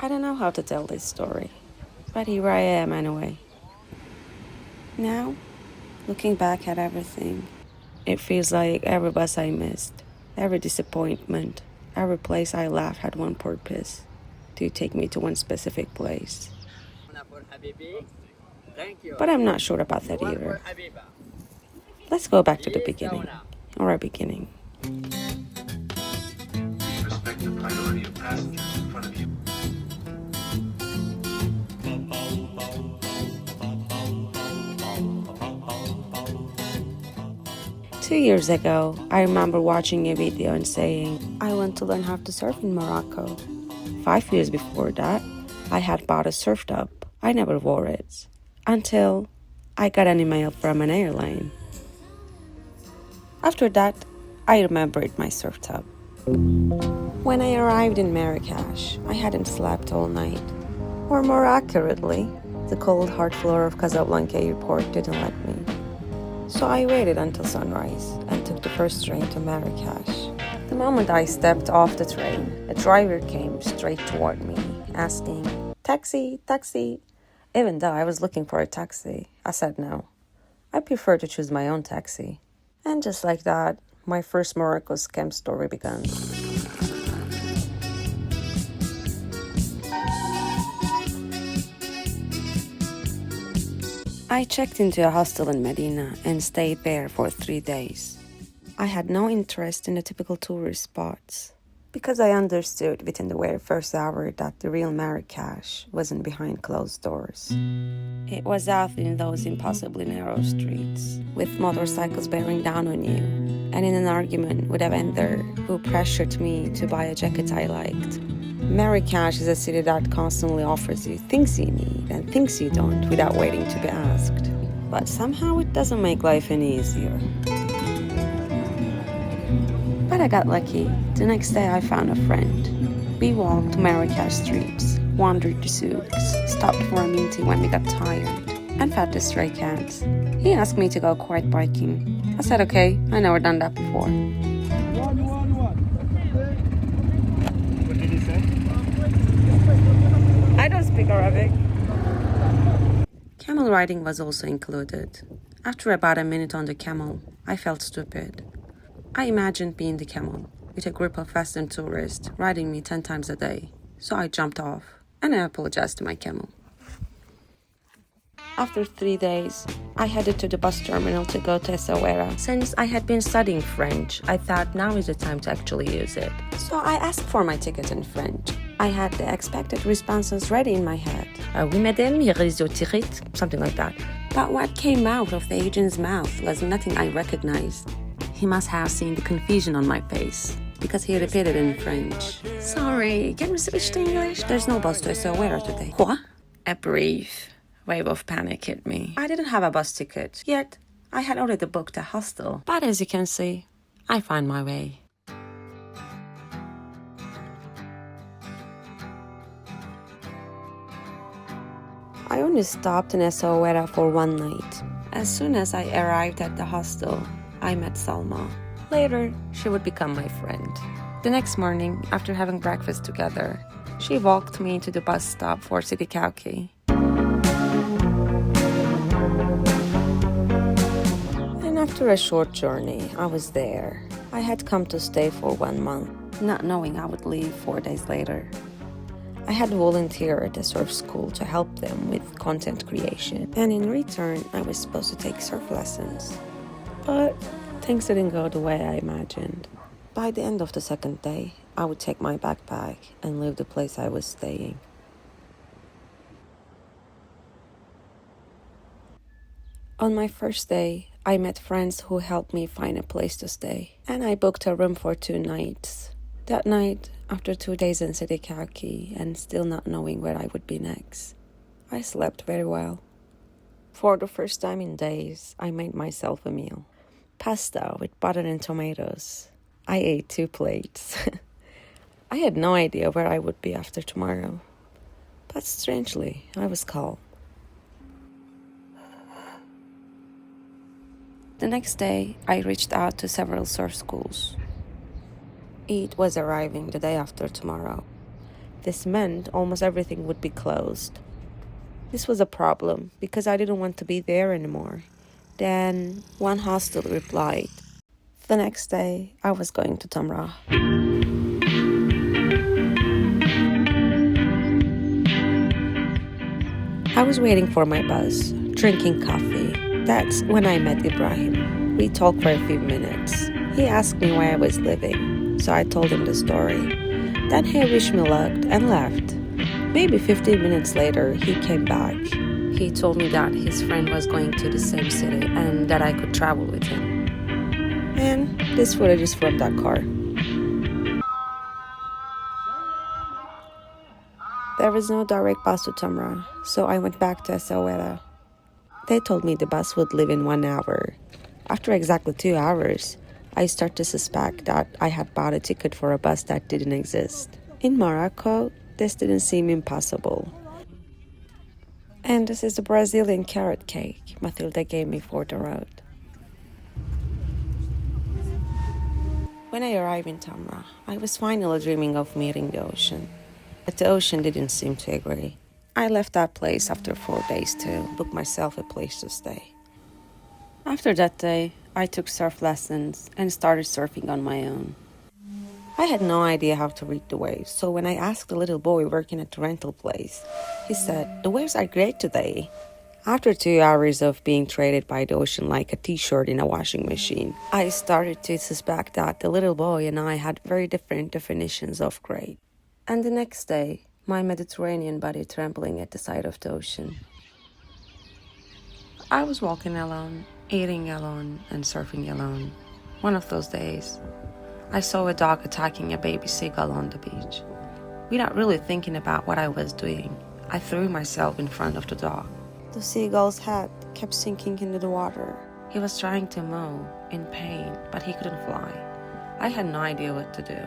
I don't know how to tell this story, but here I am anyway. Now, looking back at everything, it feels like every bus I missed, every disappointment, every place I left had one purpose: to take me to one specific place. But I'm not sure about that either. Let's go back to the beginning, or a beginning. Respect the priority of passengers in front of you. 2 years ago, I remember watching a video and saying, I want to learn how to surf in Morocco. 5 years before that, I had bought a surf top. I never wore it. Until I got an email from an airline. After that, I remembered my surf top. When I arrived in Marrakesh, I hadn't slept all night. Or more accurately, the cold hard floor of Casablanca airport didn't let me. So I waited until sunrise and took the first train to Marrakesh. The moment I stepped off the train, a driver came straight toward me, asking, "Taxi, taxi." Even though I was looking for a taxi, I said no. I prefer to choose my own taxi. And just like that, my first Morocco scam story began. I checked into a hostel in Medina and stayed there for 3 days. I had no interest in the typical tourist spots because I understood within the very first hour that the real Marrakesh wasn't behind closed doors. It was out in those impossibly narrow streets, with motorcycles bearing down on you, and in an argument with a vendor who pressured me to buy a jacket I liked. Marrakesh is a city that constantly offers you things you need and things you don't without waiting to be asked. But somehow it doesn't make life any easier. But I got lucky. The next day I found a friend. We walked Marrakesh streets, wandered the souks, stopped for a meeting when we got tired, and fed the stray cats. He asked me to go quite biking. I said okay, I never done that before. What did he say? I don't speak Arabic. Camel riding was also included. After about a minute on the camel, I felt stupid. I imagined being the camel, with a group of Western tourists riding me 10 times a day. So I jumped off, and I apologized to my camel. After 3 days, I headed to the bus terminal to go to Essaouira. Since I had been studying French, I thought now is the time to actually use it. So I asked for my ticket in French. I had the expected responses ready in my head. Oui, madame, here is your ticket, something like that. But what came out of the agent's mouth was nothing I recognized. He must have seen the confusion on my face, because he repeated in French. Sorry, can we switch to English? There's no bus to Essaouira today. What? A brief wave of panic hit me. I didn't have a bus ticket, yet I had already booked a hostel. But as you can see, I found my way. I only stopped in Essaouira for one night. As soon as I arrived at the hostel, I met Salma. Later, she would become my friend. The next morning, after having breakfast together, she walked me to the bus stop for Sidi Kaouki. And after a short journey, I was there. I had come to stay for 1 month, not knowing I would leave 4 days later. I had volunteered at a surf school to help them with content creation, and in return, I was supposed to take surf lessons. But things didn't go the way I imagined. By the end of the second day, I would take my backpack and leave the place I was staying. On my first day, I met friends who helped me find a place to stay, and I booked a room for 2 nights. That night, after 2 days in Sidi Kaouki and still not knowing where I would be next, I slept very well. For the first time in days, I made myself a meal. Pasta with butter and tomatoes. I ate 2 plates. I had no idea where I would be after tomorrow. But strangely, I was calm. The next day, I reached out to several surf schools. Eid was arriving the day after tomorrow. This meant almost everything would be closed. This was a problem because I didn't want to be there anymore. Then one hostel replied. The next day, I was going to Tamraght. I was waiting for my bus, drinking coffee. That's when I met Ibrahim. We talked for a few minutes. He asked me where I was living, so I told him the story. Then he wished me luck and left. Maybe 15 minutes later, he came back. He told me that his friend was going to the same city and that I could travel with him. And this footage is from that car. There was no direct bus to Tamraght, so I went back to Essaouira. They told me the bus would leave in 1 hour. After exactly 2 hours, I started to suspect that I had bought a ticket for a bus that didn't exist. In Morocco, this didn't seem impossible. And this is the Brazilian carrot cake Matilda gave me for the road. When I arrived in Tamraght, I was finally dreaming of meeting the ocean. But the ocean didn't seem to agree. I left that place after 4 days to book myself a place to stay. After that day, I took surf lessons and started surfing on my own. I had no idea how to read the waves, so when I asked the little boy working at the rental place, he said, "The waves are great today." After 2 hours of being traded by the ocean like a t-shirt in a washing machine, I started to suspect that the little boy and I had very different definitions of great. And the next day, my Mediterranean body trembling at the sight of the ocean. I was walking alone, eating alone, and surfing alone. One of those days, I saw a dog attacking a baby seagull on the beach. Without really thinking about what I was doing, I threw myself in front of the dog. The seagull's head kept sinking into the water. He was trying to mow, in pain, but he couldn't fly. I had no idea what to do.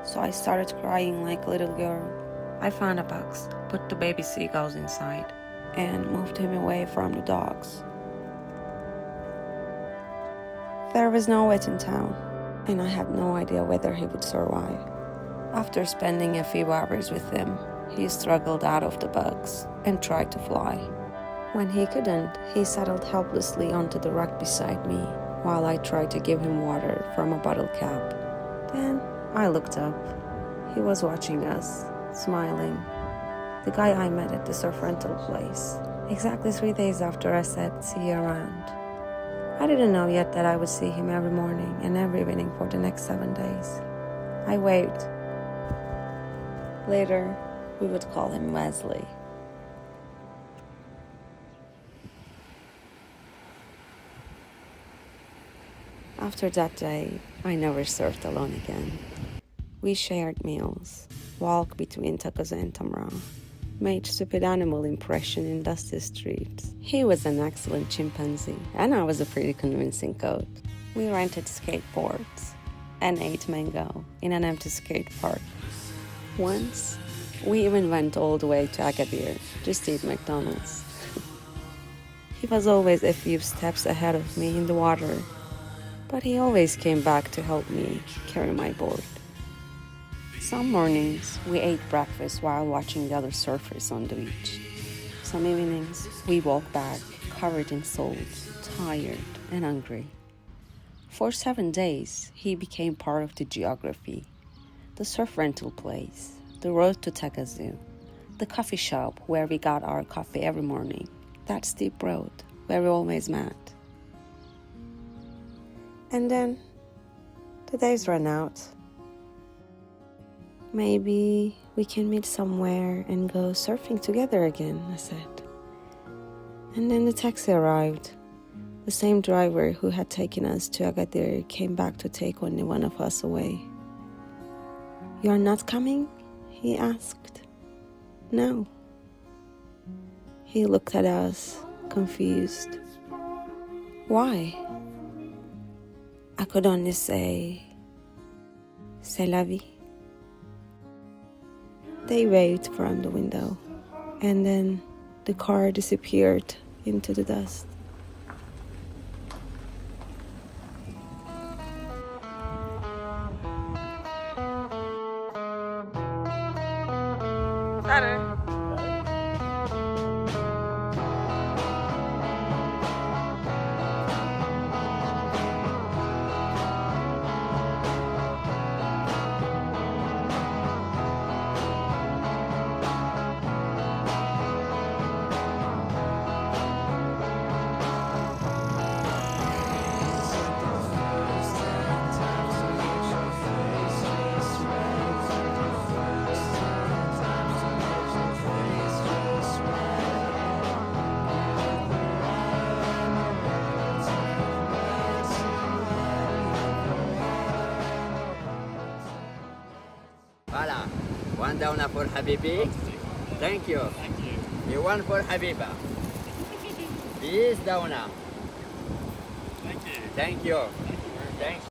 So I started crying like a little girl. I found a box, put the baby seagulls inside, and moved him away from the dogs. There was no vet in town, and I had no idea whether he would survive. After spending a few hours with him, he struggled out of the bugs and tried to fly. When he couldn't, he settled helplessly onto the rock beside me while I tried to give him water from a bottle cap. Then I looked up. He was watching us, smiling. The guy I met at the surf rental place. Exactly 3 days after I said, "See you around." I didn't know yet that I would see him every morning and every evening for the next 7 days. I waved. Later, we would call him Wesley. After that day, I never surfed alone again. We shared meals, walked between Taghazout and Tamraght, made stupid animal impression in dusty streets. He was an excellent chimpanzee, and I was a pretty convincing goat. We rented skateboards and ate mango in an empty skate park. Once, we even went all the way to Agadir just to eat McDonald's. He was always a few steps ahead of me in the water, but he always came back to help me carry my board. Some mornings, we ate breakfast while watching the other surfers on the beach. Some evenings, we walked back, covered in salt, tired and hungry. For 7 days, he became part of the geography. The surf rental place, the road to Taghazout, the coffee shop where we got our coffee every morning, that steep road where we always met. And then, the days ran out. "Maybe we can meet somewhere and go surfing together again," I said. And then the taxi arrived. The same driver who had taken us to Agadir came back to take only one of us away. "You are not coming?" he asked. "No." He looked at us, confused. "Why?" I could only say, "C'est la vie." They waved from the window, and then the car disappeared into the dust. Better. Voilà. One down for Habibi. Thank you. Thank you. You one for Habiba. This down. Thank you. Thank you. Thanks.